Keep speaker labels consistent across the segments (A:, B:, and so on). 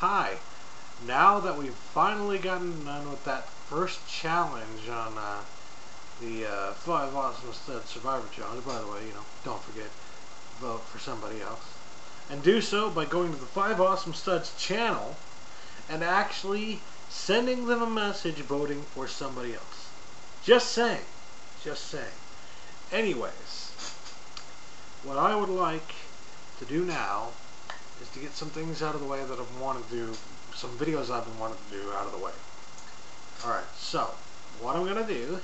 A: Hi. Now that we've finally gotten done with that first challenge on the 5 Awesome Stud Survivor Challenge, by the way, don't forget, vote for somebody else. And do so by going to the 5 Awesome Studs channel and actually sending them a message voting for somebody else. Just saying. Just saying. Anyways, what I would like to do now is to get some things out of the way that I've wanted to do, some videos I've been wanting to do out of the way. Alright, so, what I'm going to do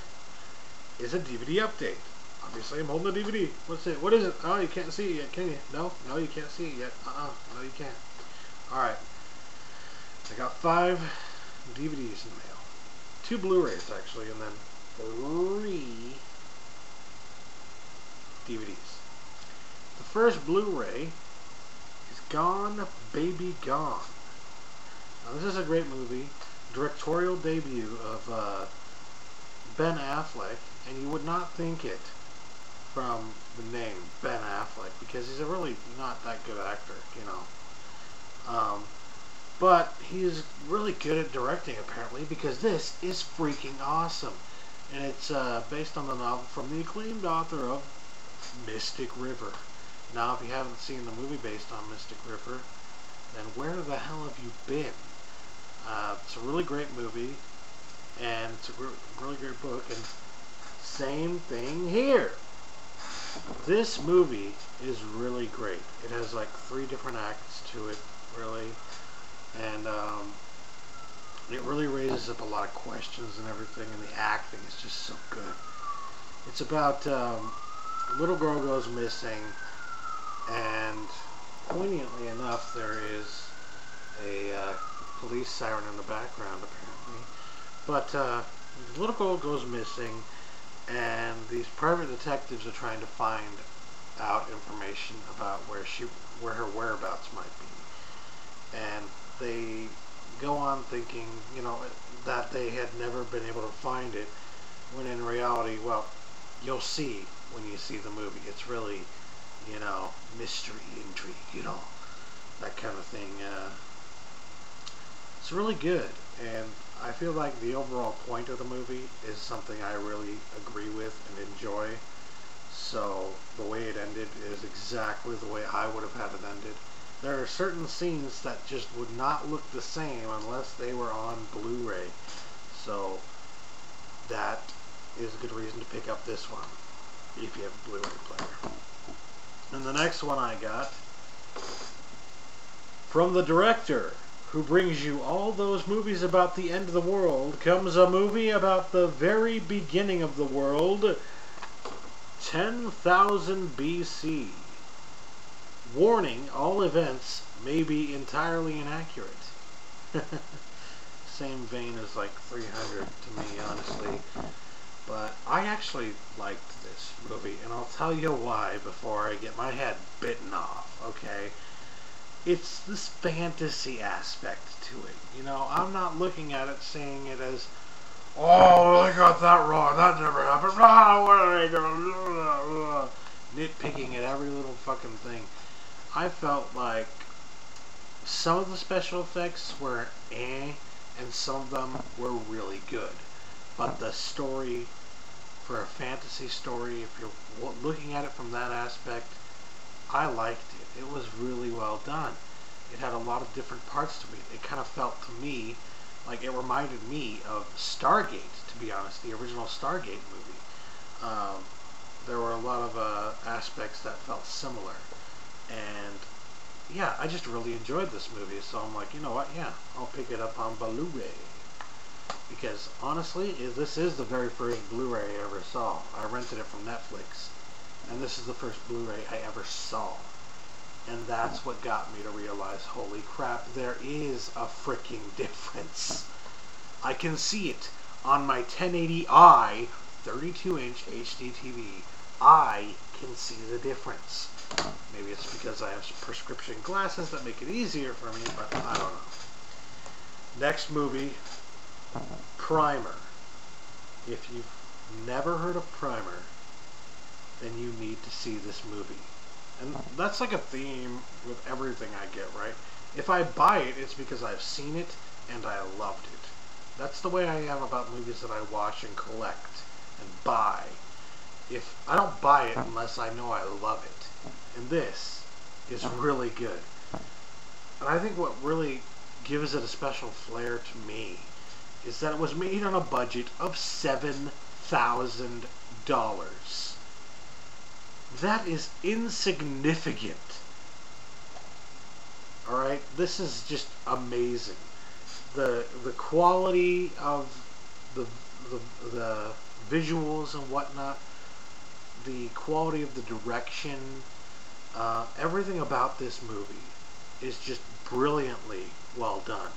A: is a DVD update. Obviously, I'm holding a DVD. What's it? What is it? Oh, you can't see it yet, can you? No, you can't see it yet. No, you can't. Alright. I got 5 DVDs in the mail. 2 Blu-rays, actually, and then 3 DVDs. The first Blu-ray is Gone, Baby Gone. Now, this is a great movie. Directorial debut of Ben Affleck, and you would not think it from the name Ben Affleck, because he's a really not that good actor, but he's really good at directing, apparently, because this is freaking awesome. And it's based on the novel from the acclaimed author of Mystic River. Now, if you haven't seen the movie based on Mystic River, then where the hell have you been? It's a really great movie, and it's a really great book, and same thing here. This movie is really great. It has like 3 different acts to it, really, and it really raises up a lot of questions and everything, and the acting is just so good. It's about a little girl goes missing, and poignantly enough, there is a police siren in the background, apparently. But the little girl goes missing, and these private detectives are trying to find out information about where her whereabouts might be. And they go on thinking, that they had never been able to find it, when in reality, well, you'll see when you see the movie. It's really, mystery, intrigue, that kind of thing. It's really good, and I feel like the overall point of the movie is something I really agree with and enjoy. So the way it ended is exactly the way I would have had it ended. There are certain scenes that just would not look the same unless they were on Blu-ray. So that is a good reason to pick up this one, if you have a Blu-ray player. And the next one I got, from the director who brings you all those movies about the end of the world, comes a movie about the very beginning of the world, 10,000 BC. Warning, all events may be entirely inaccurate. Same vein as like 300 to me, honestly. But I actually liked this movie, and I'll tell you why before I get my head bitten off, okay? It's this fantasy aspect to it. I'm not looking at it saying it as, oh, I got that wrong, that never happened, what are they doing? Nitpicking at every little fucking thing. I felt like some of the special effects were and some of them were really good. But the story, for a fantasy story, if you're looking at it from that aspect, I liked it. It was really well done. It had a lot of different parts to it. It kind of felt to me like it reminded me of Stargate, to be honest, the original Stargate movie. There were a lot of aspects that felt similar. And yeah, I just really enjoyed this movie. So I'm like, you know what? Yeah, I'll pick it up on Blu-ray. Because honestly, this is the very first Blu-ray I ever saw. I rented it from Netflix. And this is the first Blu-ray I ever saw. And that's what got me to realize, holy crap, there is a freaking difference. I can see it on my 1080i 32-inch HD TV. I can see the difference. Maybe it's because I have some prescription glasses that make it easier for me, but I don't know. Next movie, Primer. If you've never heard of Primer, then you need to see this movie. And that's like a theme with everything I get, right? If I buy it, it's because I've seen it and I loved it. That's the way I am about movies that I watch and collect and buy. If I don't buy it unless I know I love it. And this is really good. And I think what really gives it a special flair to me is that it was made on a budget of $7,000. That is insignificant. Alright, this is just amazing. The quality of the visuals and whatnot, the quality of the direction, everything about this movie is just brilliantly well done.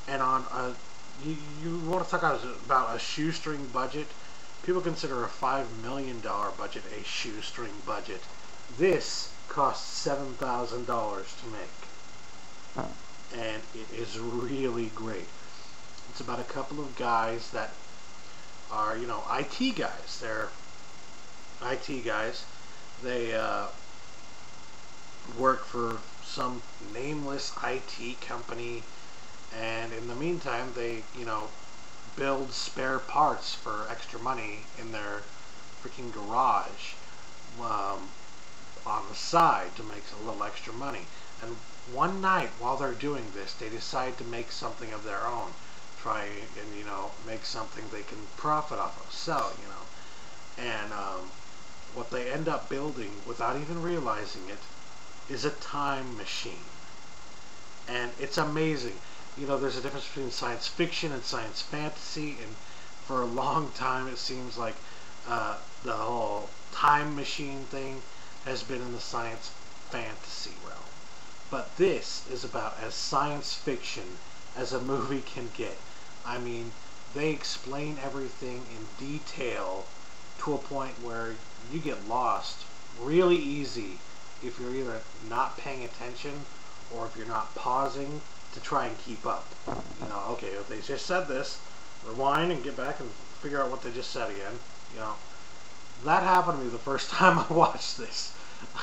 A: And on a, you want to talk about a shoestring budget? People consider a $5 million budget a shoestring budget. This costs $7,000 to make. And it is really great. It's about a couple of guys that are, you know, IT guys. They're IT guys. They work for some nameless IT company, and in the meantime they, you know, build spare parts for extra money in their freaking garage on the side to make a little extra money. And one night while they're doing this, they decide to make something of their own. Try and, you know, make something they can profit off of, sell, you know. And what they end up building, without even realizing it, is a time machine. And it's amazing. You know, there's a difference between science fiction and science fantasy, and for a long time it seems like the whole time machine thing has been in the science fantasy realm. But this is about as science fiction as a movie can get. I mean, they explain everything in detail to a point where you get lost really easy if you're either not paying attention or if you're not pausing to try and keep up. You know, okay, if they just said this, rewind and get back and figure out what they just said again. You know, that happened to me the first time I watched this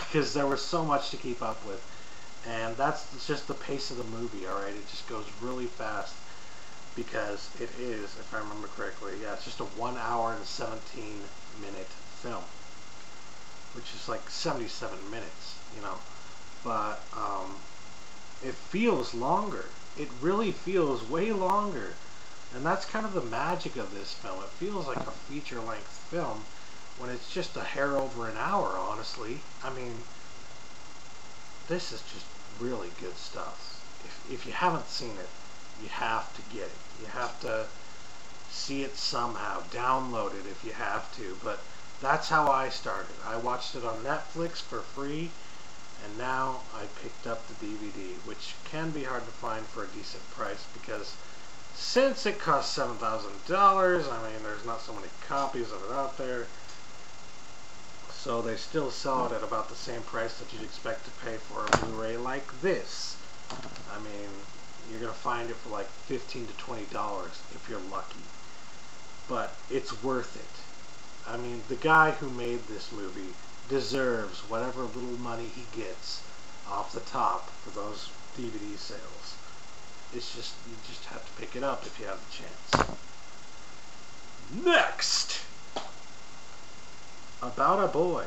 A: because there was so much to keep up with. And that's just the pace of the movie, alright? It just goes really fast because it is, if I remember correctly, yeah, it's just a 1 hour and 17-minute film, which is like 77 minutes, you know. But it feels longer. It really feels way longer. And that's kind of the magic of this film. It feels like a feature-length film when it's just a hair over an hour, honestly. I mean, this is just really good stuff. If you haven't seen it, you have to get it. You have to see it somehow. Download it if you have to. But that's how I started. I watched it on Netflix for free, and now I picked up the DVD, which can be hard to find for a decent price because since it costs $7,000, I mean, there's not so many copies of it out there. So they still sell it at about the same price that you'd expect to pay for a Blu-ray like this. I mean, you're going to find it for like $15 to $20 if you're lucky. But it's worth it. I mean, the guy who made this movie deserves whatever little money he gets off the top for those DVD sales. It's just, you just have to pick it up if you have the chance. Next! About a Boy.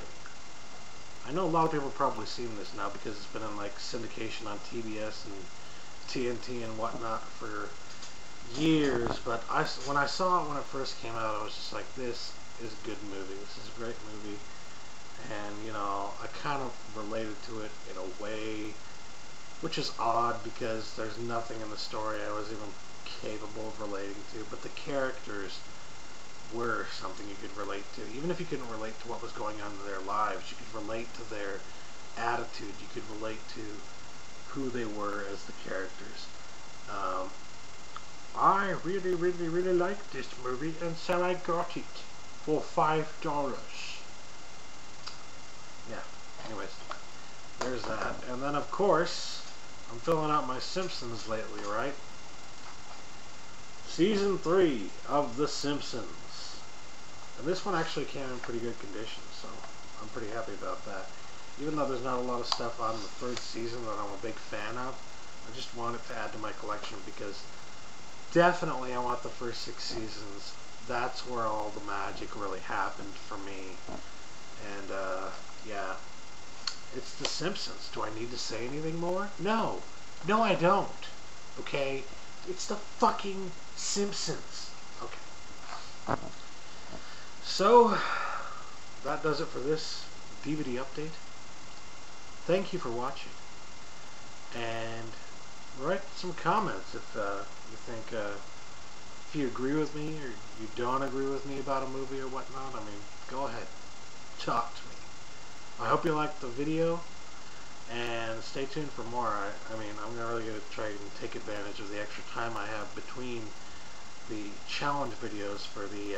A: I know a lot of people have probably seen this now because it's been in like syndication on TBS and TNT and whatnot for years, but when I saw it when it first came out, I was just like, this is a good movie. This is a great movie. And, you know, I kind of related to it in a way, which is odd because there's nothing in the story I was even capable of relating to, but the characters were something you could relate to. Even if you couldn't relate to what was going on in their lives, you could relate to their attitude. You could relate to who they were as the characters. I really, really, really liked this movie, and so I got it for $5. Yeah, anyways, there's that. And then, of course, I'm filling out my Simpsons lately, right? Season 3 of The Simpsons. And this one actually came in pretty good condition, so I'm pretty happy about that. Even though there's not a lot of stuff on the third season that I'm a big fan of, I just want it to add to my collection because definitely I want the first 6 seasons. That's where all the magic really happened for me. And yeah, it's The Simpsons. Do I need to say anything more? No. No, I don't. Okay? It's the fucking Simpsons. Okay. So, that does it for this DVD update. Thank you for watching. And write some comments if you think, if you agree with me or you don't agree with me about a movie or whatnot. I mean, go ahead. Talk to me. I hope you liked the video, and stay tuned for more. I mean, I'm really going to try and take advantage of the extra time I have between the challenge videos for the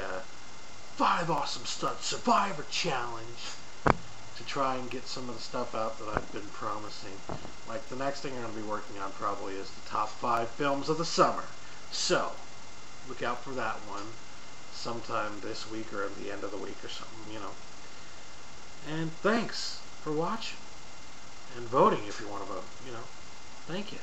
A: 5 Awesome Stunt Survivor Challenge to try and get some of the stuff out that I've been promising. Like, the next thing I'm going to be working on probably is the top 5 films of the summer. So, look out for that one sometime this week or at the end of the week or something, you know. And thanks for watching and voting if you want to vote, you know. Thank you.